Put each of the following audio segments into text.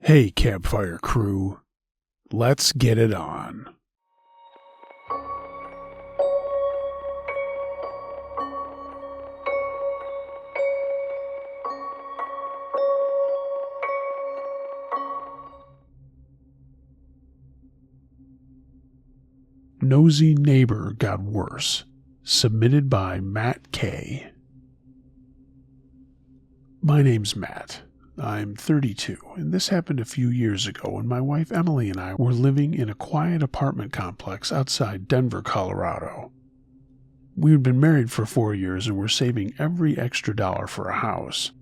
Hey, campfire crew, let's get it on. Nosy Neighbor Got Worse, submitted by Matt K. My name's Matt. I'm 32, and this happened a few years ago when my wife Emily and I were living in a quiet apartment complex outside Denver, Colorado. We had been married for 4 years and were saving every extra dollar for a house.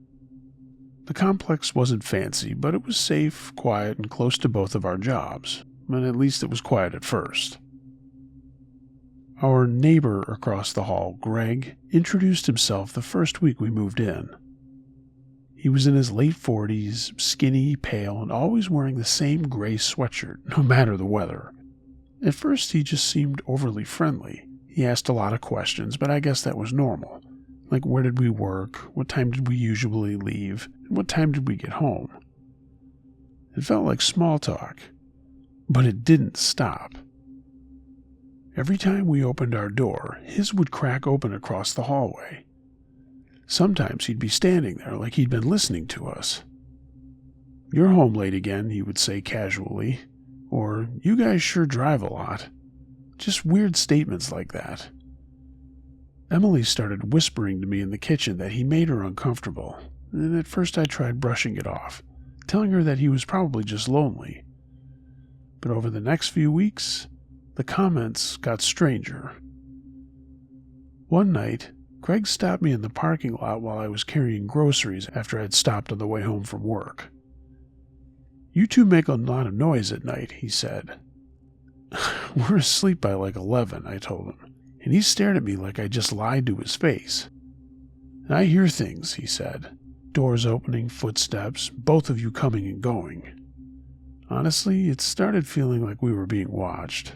The complex wasn't fancy, but it was safe, quiet, and close to both of our jobs, and at least it was quiet at first. Our neighbor across the hall, Greg, introduced himself the first week we moved in. He was in his late 40s, skinny, pale, and always wearing the same gray sweatshirt, no matter the weather. At first, he just seemed overly friendly. He asked a lot of questions, but I guess that was normal. Like, where did we work? What time did we usually leave? And what time did we get home? It felt like small talk, but it didn't stop. Every time we opened our door, his would crack open across the hallway. Sometimes he'd be standing there like he'd been listening to us. "You're home late again," he would say casually, or "You guys sure drive a lot." Just weird statements like that. Emily started whispering to me in the kitchen that he made her uncomfortable, and at first I tried brushing it off, telling her that he was probably just lonely. But over the next few weeks, the comments got stranger. One night, Greg stopped me in the parking lot while I was carrying groceries after I'd stopped on the way home from work. "You two make a lot of noise at night," he said. "We're asleep by like 11, I told him, and he stared at me like I just lied to his face. "I hear things," he said. "Doors opening, footsteps, both of you coming and going. Honestly, it started feeling like we were being watched."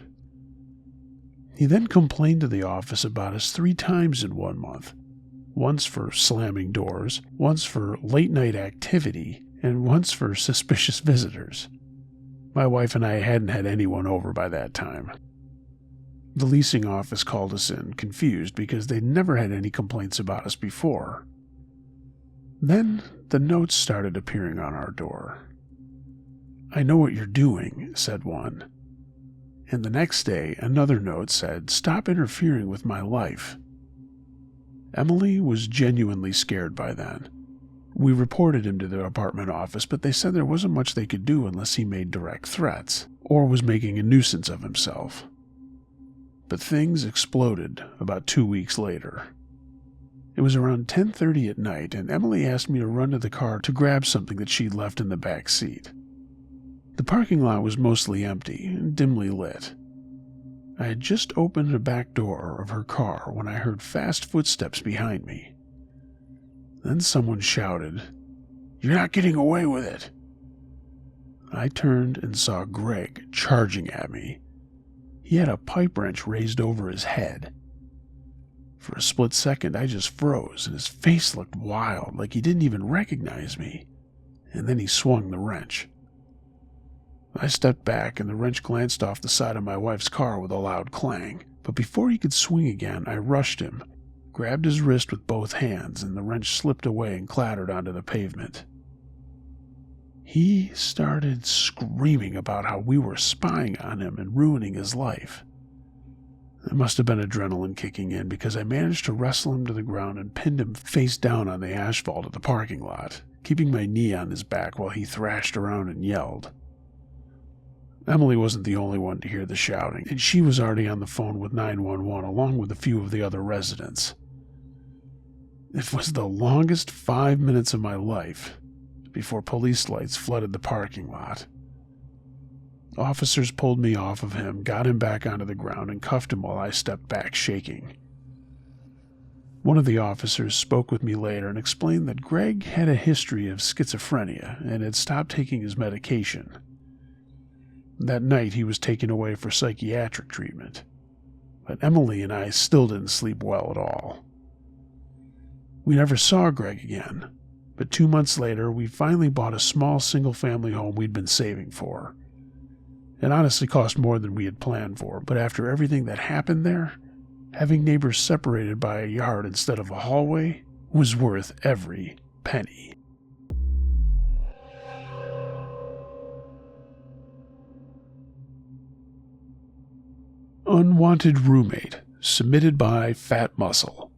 He then complained to the office about us 3 times in 1 month. Once for slamming doors, once for late-night activity, and once for suspicious visitors. My wife and I hadn't had anyone over by that time. The leasing office called us in, confused because they'd never had any complaints about us before. Then the notes started appearing on our door. "I know what you're doing," said one. And the next day, another note said, "Stop interfering with my life." Emily was genuinely scared by then. We reported him to the apartment office, but they said there wasn't much they could do unless he made direct threats, or was making a nuisance of himself. But things exploded about 2 weeks later. It was around 10:30 at night, and Emily asked me to run to the car to grab something that she'd left in the back seat. The parking lot was mostly empty and dimly lit. I had just opened the back door of her car when I heard fast footsteps behind me. Then someone shouted, "You're not getting away with it!" I turned and saw Greg charging at me. He had a pipe wrench raised over his head. For a split second, I just froze, and his face looked wild, like he didn't even recognize me. And then he swung the wrench. I stepped back, and the wrench glanced off the side of my wife's car with a loud clang. But before he could swing again, I rushed him, grabbed his wrist with both hands, and the wrench slipped away and clattered onto the pavement. He started screaming about how we were spying on him and ruining his life. It must have been adrenaline kicking in, because I managed to wrestle him to the ground and pinned him face down on the asphalt of the parking lot, keeping my knee on his back while he thrashed around and yelled. Emily wasn't the only one to hear the shouting, and she was already on the phone with 911 along with a few of the other residents. It was the longest 5 minutes of my life before police lights flooded the parking lot. Officers pulled me off of him, got him back onto the ground, and cuffed him while I stepped back shaking. One of the officers spoke with me later and explained that Greg had a history of schizophrenia and had stopped taking his medication. That night he was taken away for psychiatric treatment, but Emily and I still didn't sleep well at all. We never saw Greg again, But 2 months later, we finally bought a small single-family home we'd been saving for. It honestly cost more than we had planned for, but after everything that happened there, having neighbors separated by a yard instead of a hallway was worth every penny. Unwanted Roommate, submitted by Fat Muscle.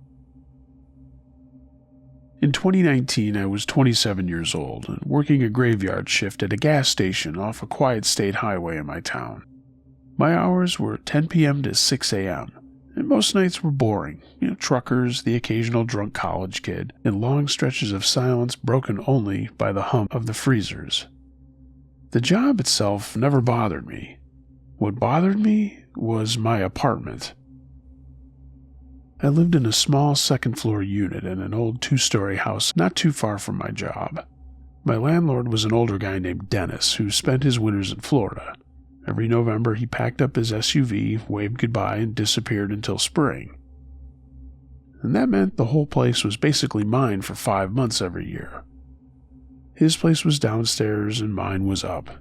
In 2019, I was 27 years old and working a graveyard shift at a gas station off a quiet state highway in my town. My hours were 10 p.m. to 6 a.m., and most nights were boring. Truckers, the occasional drunk college kid, and long stretches of silence broken only by the hum of the freezers. The job itself never bothered me. What bothered me was my apartment. I lived in a small second-floor unit in an old 2-story house not too far from my job. My landlord was an older guy named Dennis who spent his winters in Florida. Every November he packed up his SUV, waved goodbye, and disappeared until spring. And that meant the whole place was basically mine for 5 months every year. His place was downstairs and mine was up.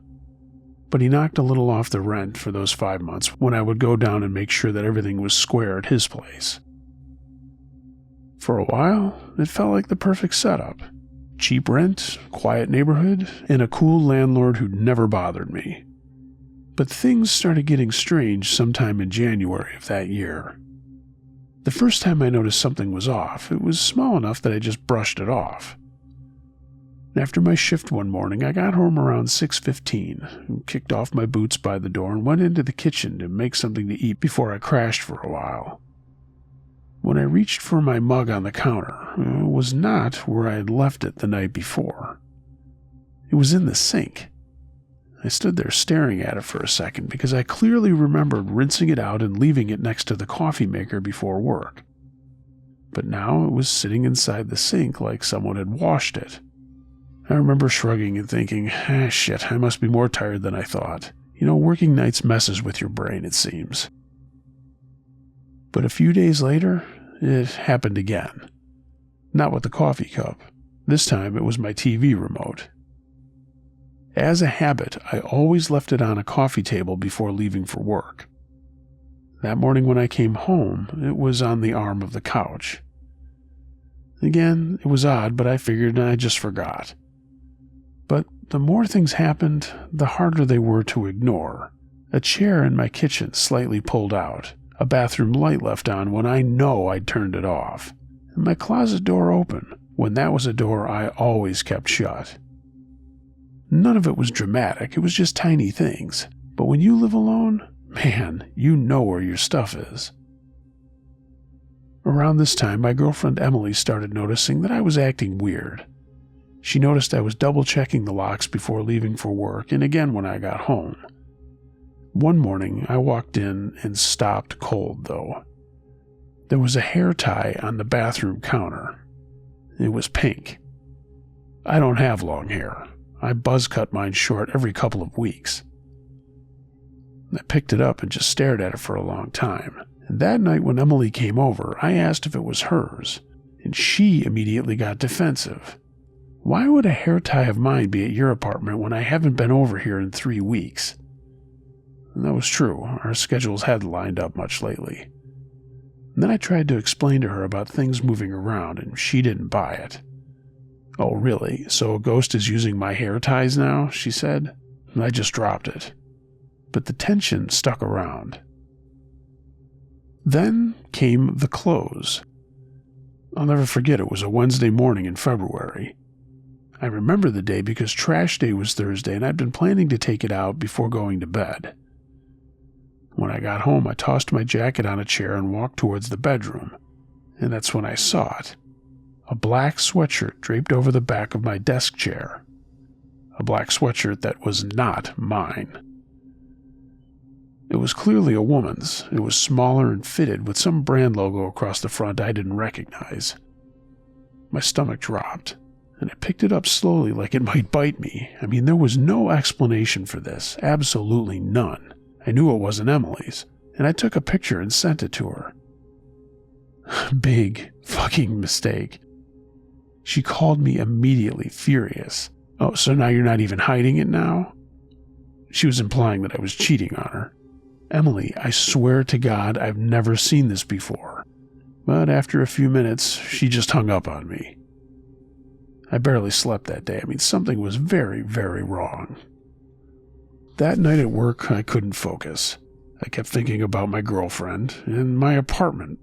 But he knocked a little off the rent for those 5 months when I would go down and make sure that everything was square at his place. For a while, it felt like the perfect setup. Cheap rent, quiet neighborhood, and a cool landlord who'd never bothered me. But things started getting strange sometime in January of that year. The first time I noticed something was off, it was small enough that I just brushed it off. After my shift one morning, I got home around 6:15, kicked off my boots by the door and went into the kitchen to make something to eat before I crashed for a while. When I reached for my mug on the counter, it was not where I had left it the night before. It was in the sink. I stood there staring at it for a second because I clearly remembered rinsing it out and leaving it next to the coffee maker before work. But now it was sitting inside the sink like someone had washed it. I remember shrugging and thinking, shit, I must be more tired than I thought. Working nights messes with your brain, it seems. But a few days later, it happened again. Not with the coffee cup. This time it was my TV remote. As a habit, I always left it on a coffee table before leaving for work. That morning when I came home, it was on the arm of the couch. Again, it was odd, but I figured I just forgot. But the more things happened, the harder they were to ignore. A chair in my kitchen slightly pulled out, a bathroom light left on when I know I'd turned it off, and my closet door open when that was a door I always kept shut. None of it was dramatic, it was just tiny things. But when you live alone, man, you know where your stuff is. Around this time, my girlfriend Emily started noticing that I was acting weird. She noticed I was double-checking the locks before leaving for work and again when I got home. One morning, I walked in and stopped cold, though. There was a hair tie on the bathroom counter. It was pink. I don't have long hair. I buzz cut mine short every couple of weeks. I picked it up and just stared at it for a long time. And that night when Emily came over, I asked if it was hers, and she immediately got defensive. Why would a hair tie of mine be at your apartment when I haven't been over here in 3 weeks? And that was true. Our schedules hadn't lined up much lately. And then I tried to explain to her about things moving around, and she didn't buy it. "Oh, really? So a ghost is using my hair ties now?" she said. And I just dropped it. But the tension stuck around. Then came the close. I'll never forget, it was a Wednesday morning in February. I remember the day because trash day was Thursday and I'd been planning to take it out before going to bed. When I got home, I tossed my jacket on a chair and walked towards the bedroom, and that's when I saw it. A black sweatshirt draped over the back of my desk chair. A black sweatshirt that was not mine. It was clearly a woman's. It was smaller and fitted with some brand logo across the front I didn't recognize. My stomach dropped, and I picked it up slowly like it might bite me. I mean, there was no explanation for this, absolutely none. I knew it wasn't Emily's, and I took a picture and sent it to her. Big fucking mistake. She called me immediately, furious. "Oh, so now you're not even hiding it now?" She was implying that I was cheating on her. "Emily, I swear to God I've never seen this before." But after a few minutes, she just hung up on me. I barely slept that day. Something was very, very wrong. That night at work, I couldn't focus. I kept thinking about my girlfriend and my apartment,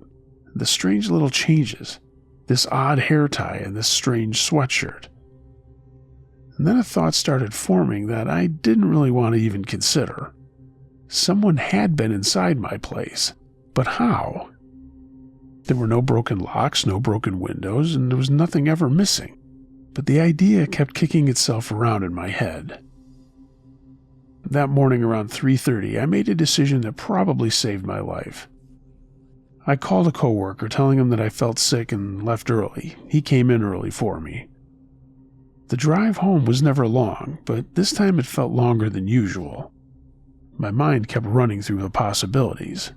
the strange little changes, this odd hair tie and this strange sweatshirt. And then a thought started forming that I didn't really want to even consider. Someone had been inside my place, but how? There were no broken locks, no broken windows, and there was nothing ever missing. But the idea kept kicking itself around in my head. That morning around 3:30, I made a decision that probably saved my life. I called a coworker telling him that I felt sick and left early. He came in early for me. The drive home was never long, but this time it felt longer than usual. My mind kept running through the possibilities.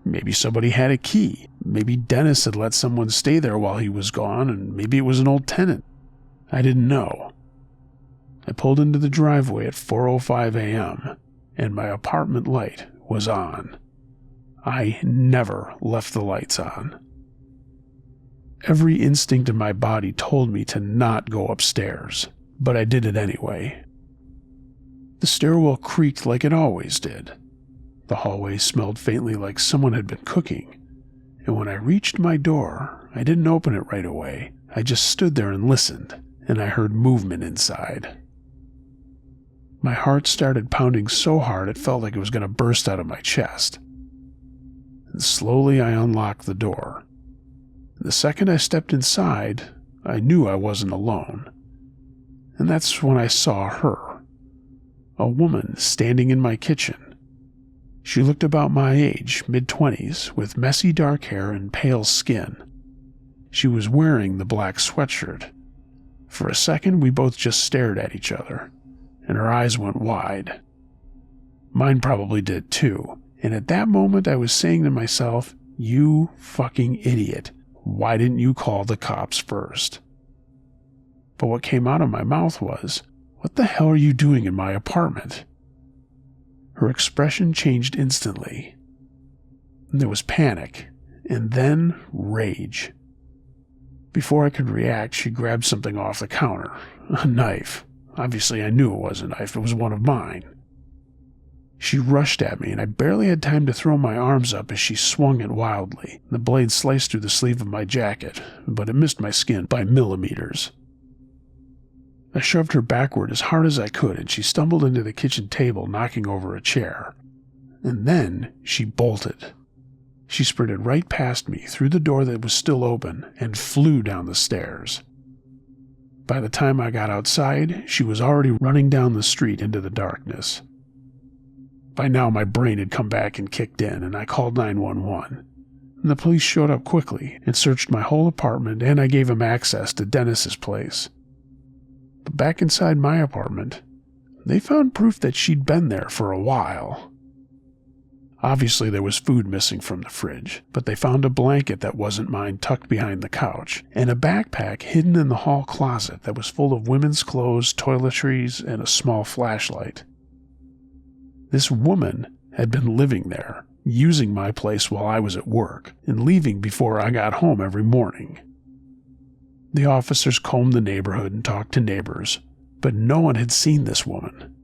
Maybe somebody had a key. Maybe Dennis had let someone stay there while he was gone, and maybe it was an old tenant. I didn't know. I pulled into the driveway at 4:05 a.m., and my apartment light was on. I never left the lights on. Every instinct in my body told me to not go upstairs, but I did it anyway. The stairwell creaked like it always did. The hallway smelled faintly like someone had been cooking, and when I reached my door, I didn't open it right away. I just stood there and listened, and I heard movement inside. My heart started pounding so hard it felt like it was going to burst out of my chest. And slowly I unlocked the door. The second I stepped inside, I knew I wasn't alone. And that's when I saw her. A woman standing in my kitchen. She looked about my age, mid-20s, with messy dark hair and pale skin. She was wearing the black sweatshirt. For a second, we both just stared at each other, and her eyes went wide. Mine probably did too, and at that moment I was saying to myself, "You fucking idiot. Why didn't you call the cops first?" But what came out of my mouth was, "What the hell are you doing in my apartment?" Her expression changed instantly. There was panic, and then rage. Before I could react, she grabbed something off the counter, a knife. Obviously, I knew it was a knife. It was one of mine. She rushed at me, and I barely had time to throw my arms up as she swung it wildly. The blade sliced through the sleeve of my jacket, but it missed my skin by millimeters. I shoved her backward as hard as I could, and she stumbled into the kitchen table, knocking over a chair. And then she bolted. She sprinted right past me, through the door that was still open, and flew down the stairs. By the time I got outside, she was already running down the street into the darkness. By now my brain had come back and kicked in, and I called 911. The police showed up quickly and searched my whole apartment, and I gave them access to Dennis's place. But back inside my apartment, they found proof that she'd been there for a while. Obviously there was food missing from the fridge, but they found a blanket that wasn't mine tucked behind the couch, and a backpack hidden in the hall closet that was full of women's clothes, toiletries, and a small flashlight. This woman had been living there, using my place while I was at work, and leaving before I got home every morning. The officers combed the neighborhood and talked to neighbors, but no one had seen this woman.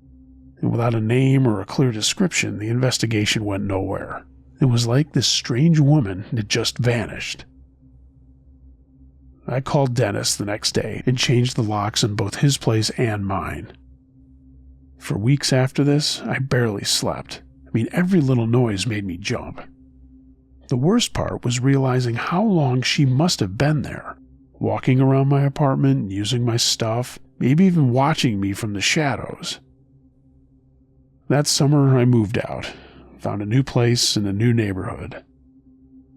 And without a name or a clear description, the investigation went nowhere. It was like this strange woman had just vanished. I called Dennis the next day and changed the locks in both his place and mine. For weeks after this, I barely slept. Every little noise made me jump. The worst part was realizing how long she must have been there, walking around my apartment, using my stuff, maybe even watching me from the shadows. That summer, I moved out, found a new place in a new neighborhood.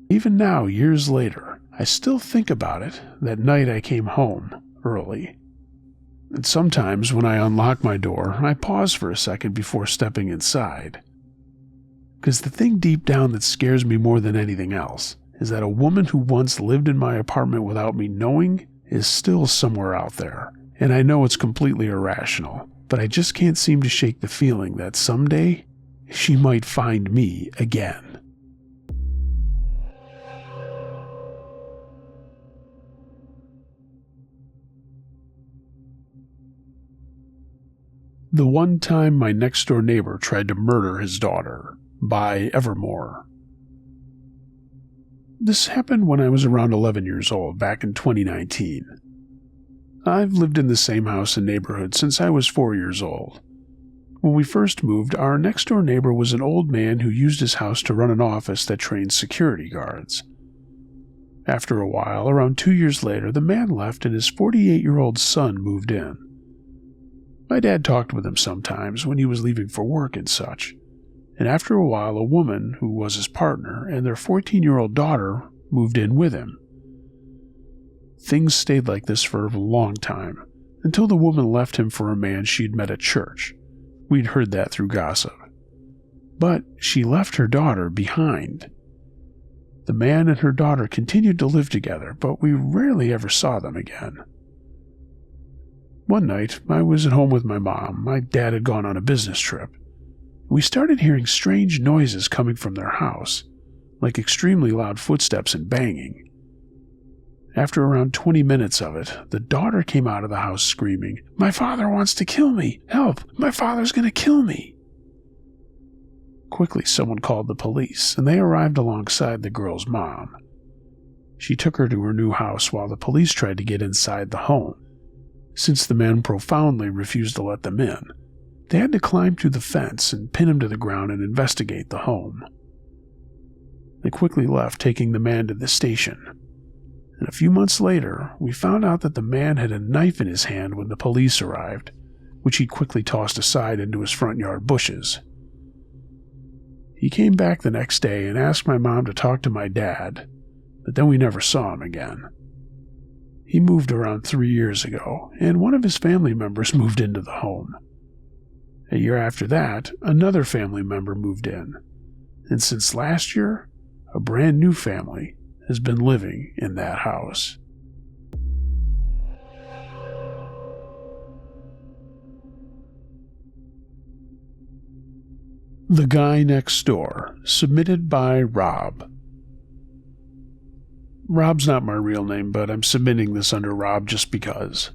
Even now, years later, I still think about it, that night I came home early. And sometimes when I unlock my door, I pause for a second before stepping inside. Because the thing deep down that scares me more than anything else is that a woman who once lived in my apartment without me knowing is still somewhere out there, and I know it's completely irrational, but I just can't seem to shake the feeling that someday she might find me again. The one time my next-door neighbor tried to murder his daughter, by Evermore. This happened when I was around 11 years old, back in 2019. I've lived in the same house and neighborhood since I was 4 years old. When we first moved, our next-door neighbor was an old man who used his house to run an office that trained security guards. After a while, around 2 years later, the man left and his 48-year-old son moved in. My dad talked with him sometimes when he was leaving for work and such, and after a while a woman who was his partner and their 14-year-old daughter moved in with him. Things stayed like this for a long time, until the woman left him for a man she'd met at church. We'd heard that through gossip. But she left her daughter behind. The man and her daughter continued to live together, but we rarely ever saw them again. One night, I was at home with my mom. My dad had gone on a business trip. We started hearing strange noises coming from their house, like extremely loud footsteps and banging. After around 20 minutes of it, the daughter came out of the house screaming, "My father wants to kill me! Help! My father's going to kill me!" Quickly, someone called the police, and they arrived alongside the girl's mom. She took her to her new house while the police tried to get inside the home. Since the men profoundly refused to let them in, they had to climb through the fence and pin him to the ground and investigate the home. They quickly left, taking the man to the station. And a few months later, we found out that the man had a knife in his hand when the police arrived, which he quickly tossed aside into his front yard bushes. He came back the next day and asked my mom to talk to my dad, but then we never saw him again. He moved around 3 years ago, and one of his family members moved into the home. A year after that, another family member moved in, and since last year, a brand new family has been living in that house. The Guy Next Door, submitted by Rob. Rob's not my real name, but I'm submitting this under Rob just because.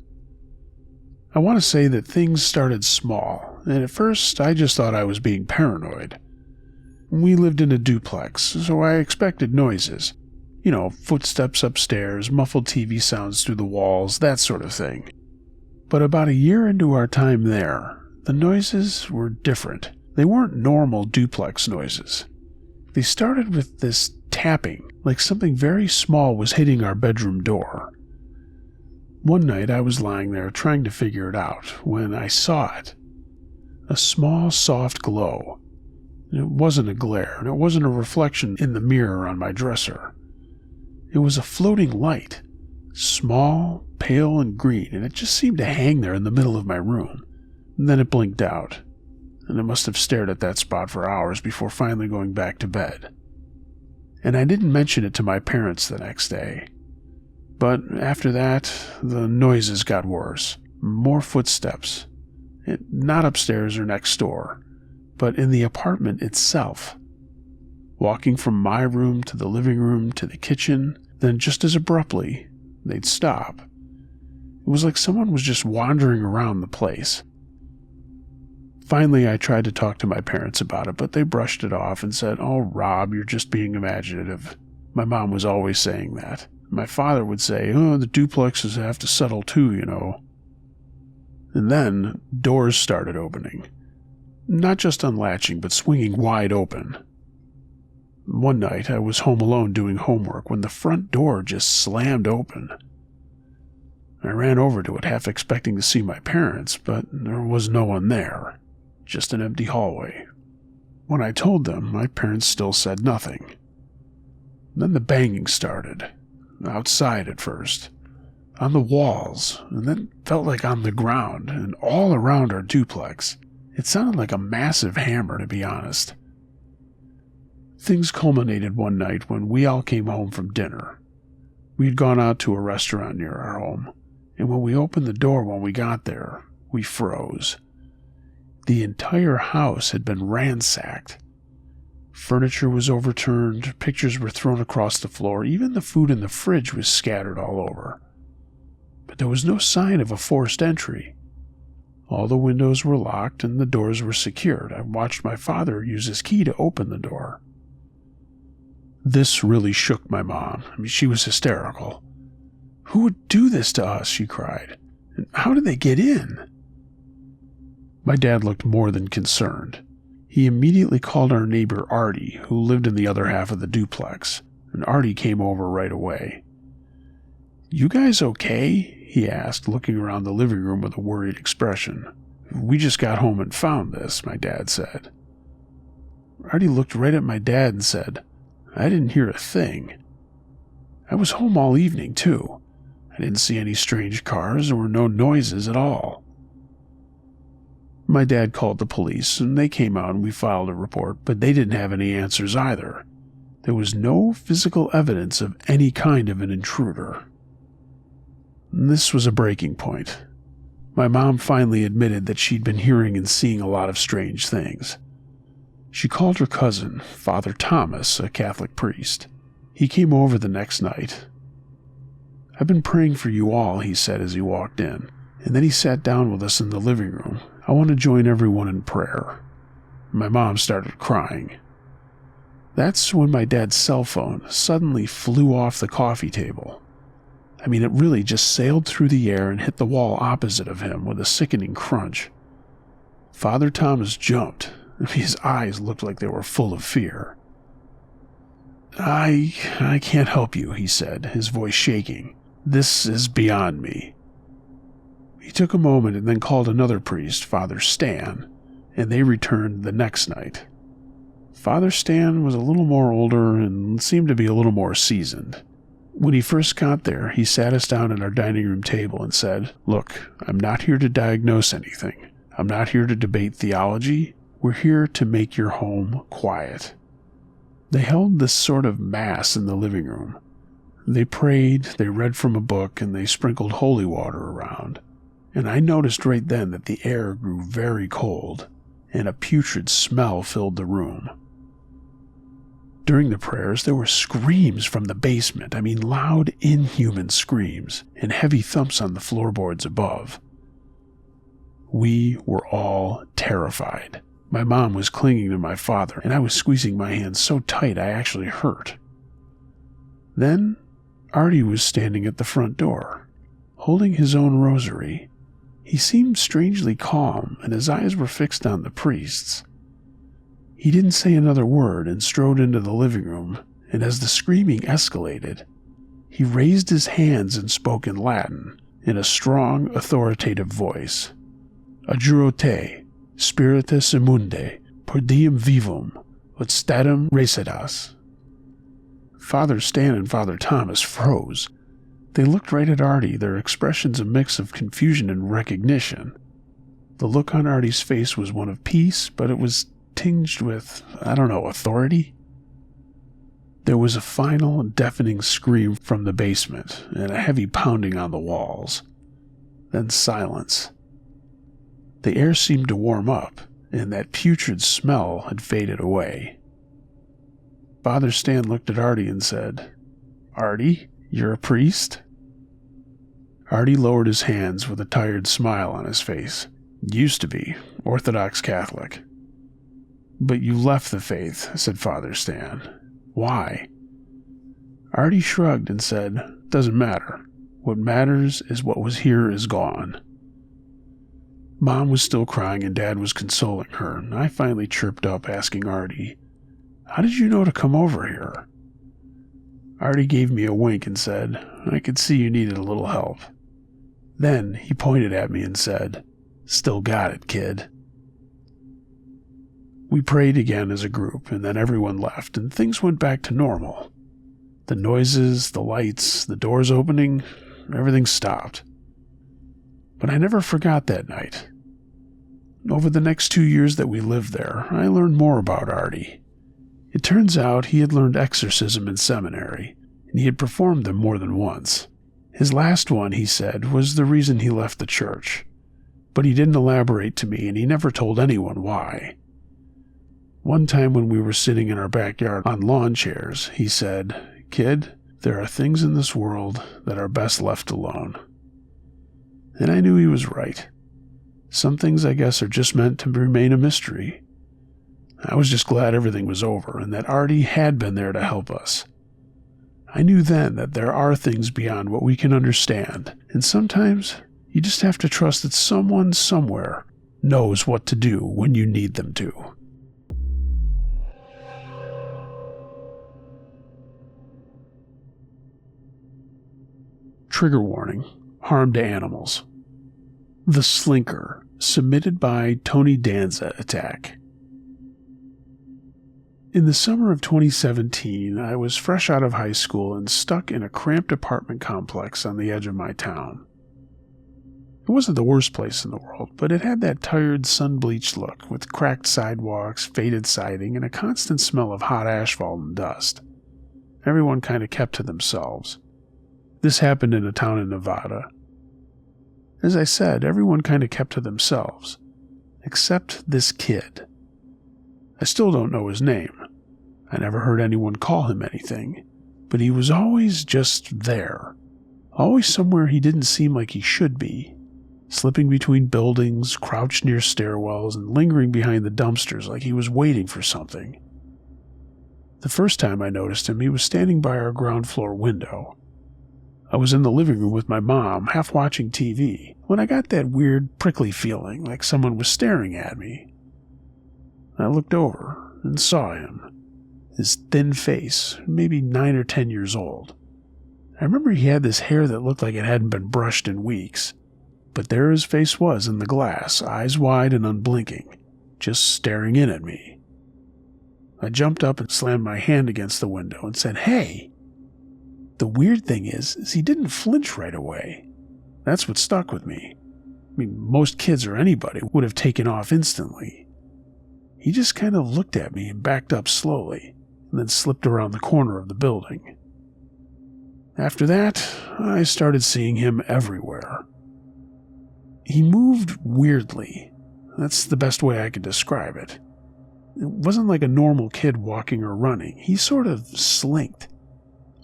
I want to say that things started small, and at first I just thought I was being paranoid. We lived in a duplex, so I expected noises. Footsteps upstairs, muffled TV sounds through the walls, that sort of thing. But about a year into our time there, the noises were different. They weren't normal duplex noises. They started with this tapping, like something very small was hitting our bedroom door. One night I was lying there trying to figure it out when I saw it. A small, soft glow. It wasn't a glare, and it wasn't a reflection in the mirror on my dresser. It was a floating light, small, pale, and green, and it just seemed to hang there in the middle of my room. And then it blinked out, and I must have stared at that spot for hours before finally going back to bed. And I didn't mention it to my parents the next day. But after that, the noises got worse. More footsteps. Not upstairs or next door, but in the apartment itself. Walking from my room to the living room to the kitchen, then just as abruptly, they'd stop. It was like someone was just wandering around the place. Finally, I tried to talk to my parents about it, but they brushed it off and said, "Oh, Rob, you're just being imaginative." My mom was always saying that. My father would say, "Oh, the duplexes have to settle too, And then, doors started opening. Not just unlatching, but swinging wide open. One night, I was home alone doing homework when the front door just slammed open. I ran over to it, half expecting to see my parents, but there was no one there. Just an empty hallway. When I told them, my parents still said nothing. Then the banging started. Outside at first. On the walls, and then felt like on the ground, and all around our duplex. It sounded like a massive hammer, to be honest. Things culminated one night when we all came home from dinner. We'd gone out to a restaurant near our home, and when we opened the door when we got there, we froze. The entire house had been ransacked. Furniture was overturned, pictures were thrown across the floor, even the food in the fridge was scattered all over. But there was no sign of a forced entry. All the windows were locked and the doors were secured. I watched my father use his key to open the door. This really shook my mom. She was hysterical. "Who would do this to us?" she cried. "And how did they get in?" My dad looked more than concerned. He immediately called our neighbor Artie, who lived in the other half of the duplex, and Artie came over right away. "You guys okay?" he asked, looking around the living room with a worried expression. "We just got home and found this," my dad said. Artie looked right at my dad and said, "I didn't hear a thing. I was home all evening, too. I didn't see any strange cars. There were no noises at all." My dad called the police, and they came out and we filed a report, but they didn't have any answers either. There was no physical evidence of any kind of an intruder. This was a breaking point. My mom finally admitted that she'd been hearing and seeing a lot of strange things. She called her cousin, Father Thomas, a Catholic priest. He came over the next night. "I've been praying for you all," he said as he walked in, and then he sat down with us in the living room. "I want to join everyone in prayer." My mom started crying. That's when my dad's cell phone suddenly flew off the coffee table. It really just sailed through the air and hit the wall opposite of him with a sickening crunch. Father Thomas jumped. His eyes looked like they were full of fear. I can't help you," he said, his voice shaking. "This is beyond me." He took a moment and then called another priest, Father Stan, and they returned the next night. Father Stan was a little more older and seemed to be a little more seasoned. When he first got there, he sat us down at our dining room table and said, "Look, I'm not here to diagnose anything. I'm not here to debate theology. We're here to make your home quiet." They held this sort of mass in the living room. They prayed, they read from a book, and they sprinkled holy water around. And I noticed right then that the air grew very cold, and a putrid smell filled the room. During the prayers, there were screams from the basement. Loud, inhuman screams, and heavy thumps on the floorboards above. We were all terrified. My mom was clinging to my father, and I was squeezing my hand so tight I actually hurt. Then, Artie was standing at the front door, holding his own rosary. He seemed strangely calm, and his eyes were fixed on the priest's. He didn't say another word and strode into the living room, and as the screaming escalated, he raised his hands and spoke in Latin, in a strong, authoritative voice. "Adjuro te, spiritus immunde, per diem vivum, ut statum residas." Father Stan and Father Thomas froze. They looked right at Artie, their expressions a mix of confusion and recognition. The look on Artie's face was one of peace, but it was tinged with, authority. There was a final, deafening scream from the basement, and a heavy pounding on the walls. Then silence. The air seemed to warm up, and that putrid smell had faded away. Father Stan looked at Artie and said, "Artie, you're a priest?" Artie lowered his hands with a tired smile on his face. "Used to be, Orthodox Catholic." "But you left the faith," said Father Stan. "Why?" Artie shrugged and said, "Doesn't matter. What matters is what was here is gone." Mom was still crying and Dad was consoling her, and I finally chirped up asking Artie, "How did you know to come over here?" Artie gave me a wink and said, "I could see you needed a little help." Then he pointed at me and said, "Still got it, kid." We prayed again as a group, and then everyone left, and things went back to normal. The noises, the lights, the doors opening, everything stopped. But I never forgot that night. Over the next 2 years that we lived there, I learned more about Artie. It turns out he had learned exorcism in seminary, and he had performed them more than once. His last one, he said, was the reason he left the church, but he didn't elaborate to me, and he never told anyone why. One time when we were sitting in our backyard on lawn chairs, he said, "Kid, there are things in this world that are best left alone." And I knew he was right. Some things, I guess, are just meant to remain a mystery. I was just glad everything was over and that Artie had been there to help us. I knew then that there are things beyond what we can understand, and sometimes you just have to trust that someone somewhere knows what to do when you need them to. Trigger warning: harm to animals. The Slinker, submitted by Tony Danza Attack. In the summer of 2017, I was fresh out of high school and stuck in a cramped apartment complex on the edge of my town. It wasn't the worst place in the world, but it had that tired, sun-bleached look with cracked sidewalks, faded siding, and a constant smell of hot asphalt and dust. Everyone kind of kept to themselves. This happened in a town in Nevada. As I said, everyone kind of kept to themselves, except this kid. I still don't know his name. I never heard anyone call him anything, but he was always just there. Always somewhere he didn't seem like he should be, slipping between buildings, crouched near stairwells, and lingering behind the dumpsters like he was waiting for something. The first time I noticed him, he was standing by our ground floor window. I was in the living room with my mom, half watching TV, when I got that weird, prickly feeling like someone was staring at me. I looked over and saw him. His thin face, maybe 9 or 10 years old. I remember he had this hair that looked like it hadn't been brushed in weeks, but there his face was in the glass, eyes wide and unblinking, just staring in at me. I jumped up and slammed my hand against the window and said, "Hey!" The weird thing is he didn't flinch right away. That's what stuck with me. I mean, most kids or anybody would have taken off instantly. He just kind of looked at me and backed up slowly, and then slipped around the corner of the building. After that, I started seeing him everywhere. He moved weirdly. That's the best way I could describe it. It wasn't like a normal kid walking or running. He sort of slinked.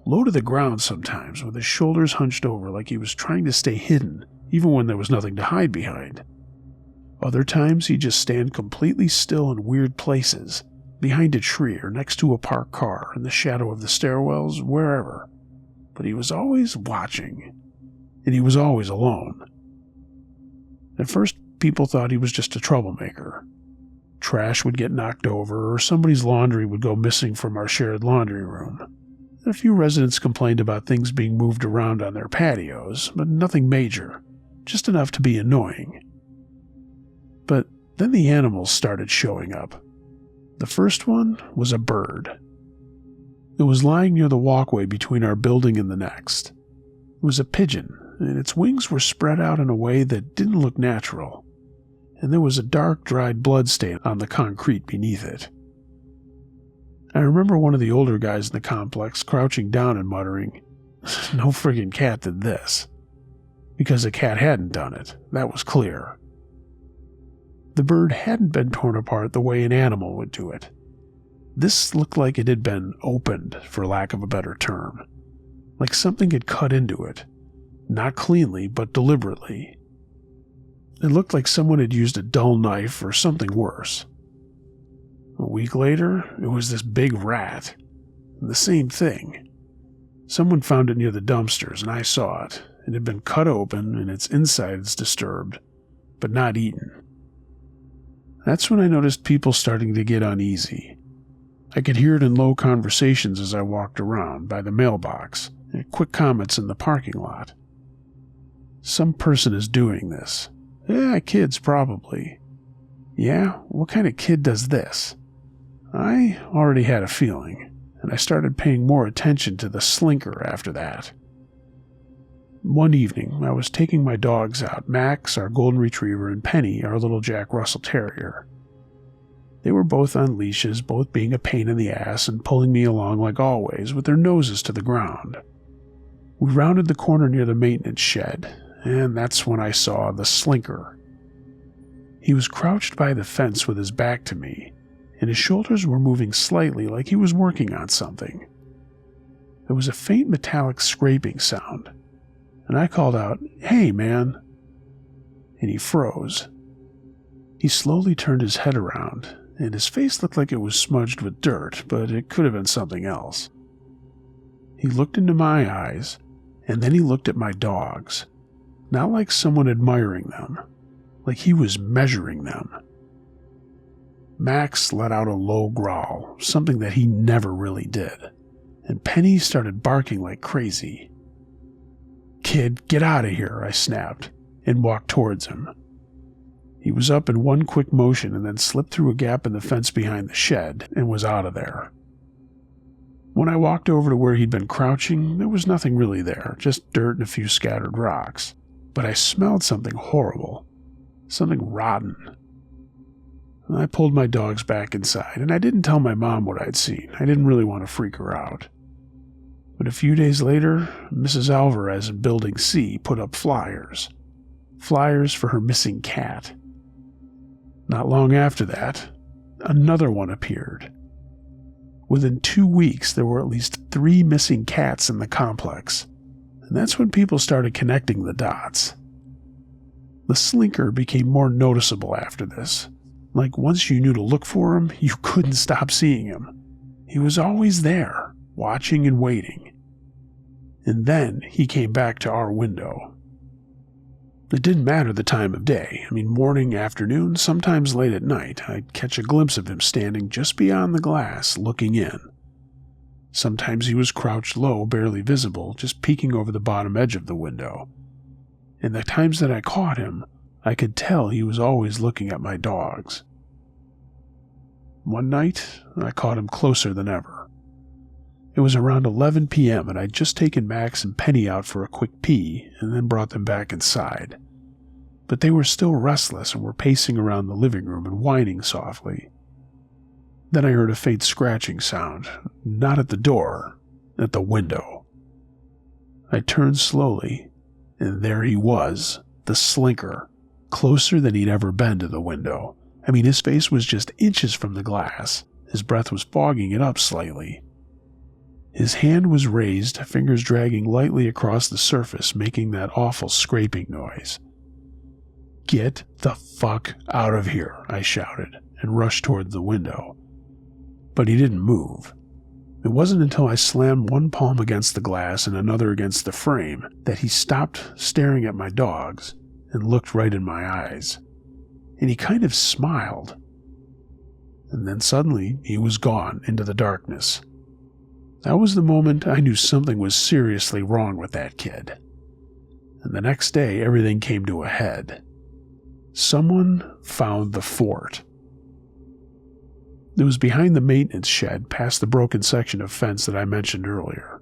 Low to the ground sometimes, with his shoulders hunched over like he was trying to stay hidden, even when there was nothing to hide behind. Other times he'd just stand completely still in weird places, behind a tree or next to a parked car, in the shadow of the stairwells, wherever. But he was always watching, and he was always alone. At first, people thought he was just a troublemaker. Trash would get knocked over, or somebody's laundry would go missing from our shared laundry room. A few residents complained about things being moved around on their patios, but nothing major, just enough to be annoying. But then the animals started showing up. The first one was a bird. It was lying near the walkway between our building and the next. It was a pigeon, and its wings were spread out in a way that didn't look natural, and there was a dark, dried blood stain on the concrete beneath it. I remember one of the older guys in the complex crouching down and muttering, "No friggin' cat did this." Because a cat hadn't done it, that was clear. The bird hadn't been torn apart the way an animal would do it. This looked like it had been opened, for lack of a better term. Like something had cut into it. Not cleanly, but deliberately. It looked like someone had used a dull knife or something worse. A week later, it was this big rat. The same thing. Someone found it near the dumpsters, and I saw it. It had been cut open, and its insides disturbed, but not eaten. That's when I noticed people starting to get uneasy. I could hear it in low conversations as I walked around, by the mailbox, and quick comments in the parking lot. Some person is doing this. Yeah, kids probably. Yeah, what kind of kid does this? I already had a feeling, and I started paying more attention to the Slinker after that. One evening, I was taking my dogs out, Max, our golden retriever, and Penny, our little Jack Russell Terrier. They were both on leashes, both being a pain in the ass and pulling me along like always, with their noses to the ground. We rounded the corner near the maintenance shed, and that's when I saw the Slinker. He was crouched by the fence with his back to me, and his shoulders were moving slightly like he was working on something. There was a faint metallic scraping sound, and I called out, "Hey, man!" And he froze. He slowly turned his head around, and his face looked like it was smudged with dirt, but it could have been something else. He looked into my eyes, and then he looked at my dogs, not like someone admiring them, like he was measuring them. Max let out a low growl, something that he never really did, and Penny started barking like crazy. "Kid, get out of here," I snapped, and walked towards him. He was up in one quick motion and then slipped through a gap in the fence behind the shed and was out of there. When I walked over to where he'd been crouching, there was nothing really there, just dirt and a few scattered rocks. But I smelled something horrible, something rotten. I pulled my dogs back inside, and I didn't tell my mom what I'd seen. I didn't really want to freak her out. But a few days later, Mrs. Alvarez in Building C put up flyers for her missing cat. Not long after that, another one appeared. Within 2 weeks, there were at least 3 missing cats in the complex, and that's when people started connecting the dots. The Slinker became more noticeable after this. Like once you knew to look for him, you couldn't stop seeing him. He was always there, watching and waiting. And then he came back to our window. It didn't matter the time of day. Morning, afternoon, sometimes late at night, I'd catch a glimpse of him standing just beyond the glass, looking in. Sometimes he was crouched low, barely visible, just peeking over the bottom edge of the window. And the times that I caught him, I could tell he was always looking at my dogs. One night, I caught him closer than ever. It was around 11 p.m. and I'd just taken Max and Penny out for a quick pee and then brought them back inside. But they were still restless and were pacing around the living room and whining softly. Then I heard a faint scratching sound, not at the door, at the window. I turned slowly, and there he was, the Slinker, closer than he'd ever been to the window. His face was just inches from the glass. His breath was fogging it up slightly. His hand was raised, fingers dragging lightly across the surface, making that awful scraping noise. "Get the fuck out of here," I shouted, and rushed toward the window. But he didn't move. It wasn't until I slammed one palm against the glass and another against the frame that he stopped staring at my dogs and looked right in my eyes. And he kind of smiled. And then suddenly he was gone into the darkness. That was the moment I knew something was seriously wrong with that kid. And the next day everything came to a head. Someone found the fort. It was behind the maintenance shed, past the broken section of fence that I mentioned earlier.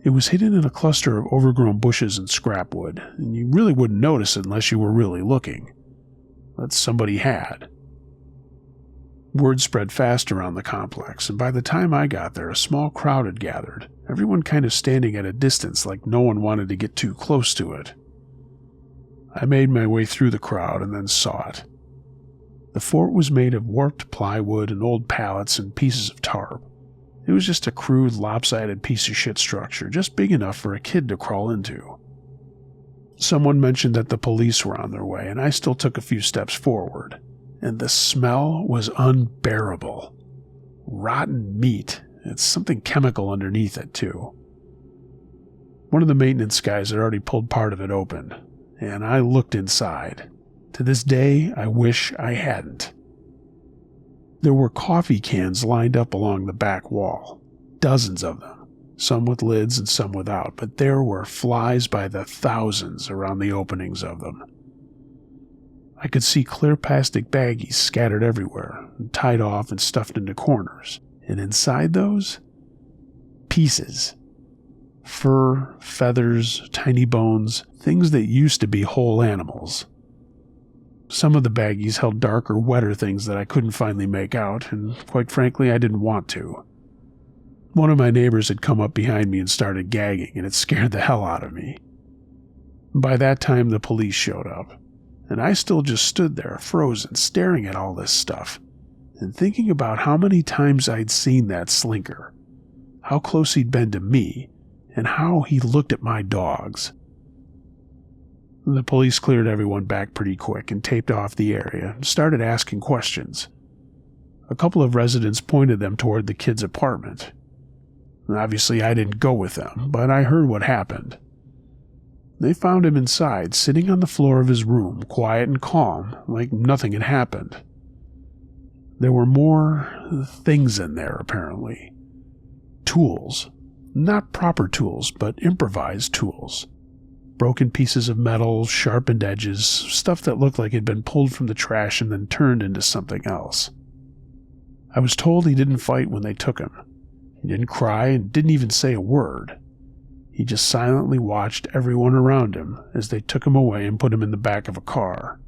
It was hidden in a cluster of overgrown bushes and scrapwood, and you really wouldn't notice it unless you were really looking. But somebody had. Word spread fast around the complex, and by the time I got there, a small crowd had gathered, everyone kind of standing at a distance like no one wanted to get too close to it. I made my way through the crowd and then saw it. The fort was made of warped plywood and old pallets and pieces of tarp. It was just a crude, lopsided piece of shit structure, just big enough for a kid to crawl into. Someone mentioned that the police were on their way, and I still took a few steps forward. And the smell was unbearable. Rotten meat. It's something chemical underneath it, too. One of the maintenance guys had already pulled part of it open, and I looked inside. To this day, I wish I hadn't. There were coffee cans lined up along the back wall. Dozens of them. Some with lids and some without, but there were flies by the thousands around the openings of them. I could see clear plastic baggies scattered everywhere, and tied off and stuffed into corners. And inside those, pieces. Fur, feathers, tiny bones, things that used to be whole animals. Some of the baggies held darker, wetter things that I couldn't finally make out, and quite frankly, I didn't want to. One of my neighbors had come up behind me and started gagging, and it scared the hell out of me. By that time, the police showed up, and I still just stood there, frozen, staring at all this stuff, and thinking about how many times I'd seen that Slinker, how close he'd been to me, and how he looked at my dogs. The police cleared everyone back pretty quick and taped off the area and started asking questions. A couple of residents pointed them toward the kid's apartment. Obviously, I didn't go with them, but I heard what happened. They found him inside, sitting on the floor of his room, quiet and calm, like nothing had happened. There were more things in there, apparently. Tools. Not proper tools, but improvised tools. Broken pieces of metal, sharpened edges, stuff that looked like it had been pulled from the trash and then turned into something else. I was told he didn't fight when they took him. He didn't cry and didn't even say a word. He just silently watched everyone around him as they took him away and put him in the back of a car.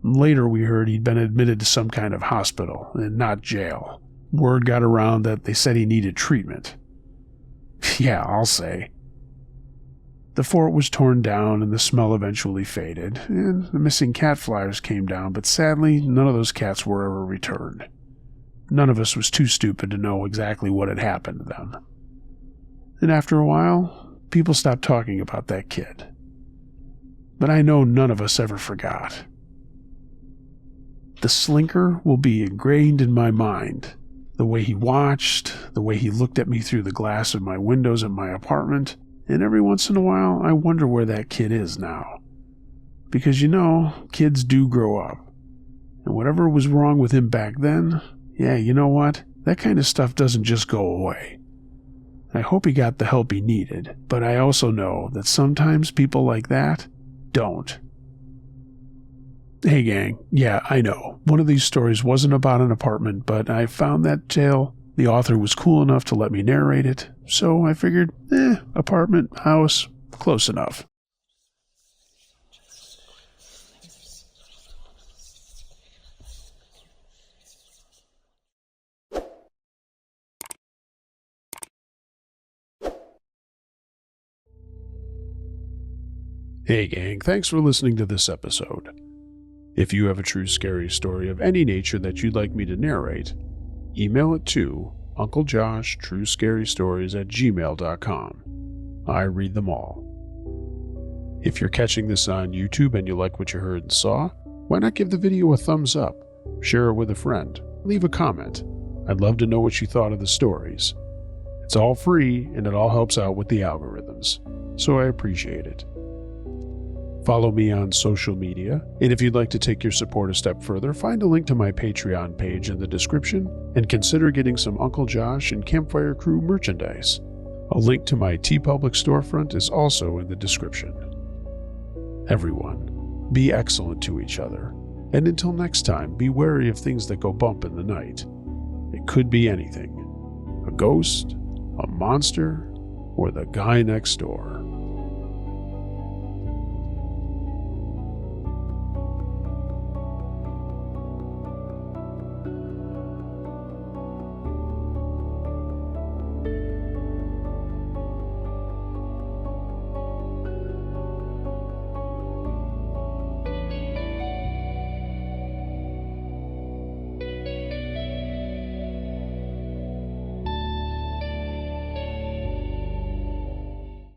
Later we heard he'd been admitted to some kind of hospital and not jail. Word got around that they said he needed treatment. Yeah, I'll say. The fort was torn down and the smell eventually faded, and the missing cat flyers came down, but sadly none of those cats were ever returned. None of us was too stupid to know exactly what had happened to them. And after a while, people stopped talking about that kid. But I know none of us ever forgot. The Slinker will be ingrained in my mind. The way he watched, the way he looked at me through the glass of my windows at my apartment, and every once in a while I wonder where that kid is now. Because kids do grow up. And whatever was wrong with him back then, yeah, you know what? That kind of stuff doesn't just go away. I hope he got the help he needed, but I also know that sometimes people like that don't. Hey gang, yeah, I know, one of these stories wasn't about an apartment, but I found that tale. The author was cool enough to let me narrate it, so I figured, apartment, house, close enough. Hey gang, thanks for listening to this episode. If you have a true scary story of any nature that you'd like me to narrate, email it to unclejosh.truescarystories@gmail.com. I read them all. If you're catching this on YouTube and you like what you heard and saw, why not give the video a thumbs up, share it with a friend, leave a comment. I'd love to know what you thought of the stories. It's all free and it all helps out with the algorithms, so I appreciate it. Follow me on social media, and if you'd like to take your support a step further, find a link to my Patreon page in the description, and consider getting some Uncle Josh and Campfire Crew merchandise. A link to my TeePublic storefront is also in the description. Everyone, be excellent to each other, and until next time, be wary of things that go bump in the night. It could be anything. A ghost, a monster, or the guy next door.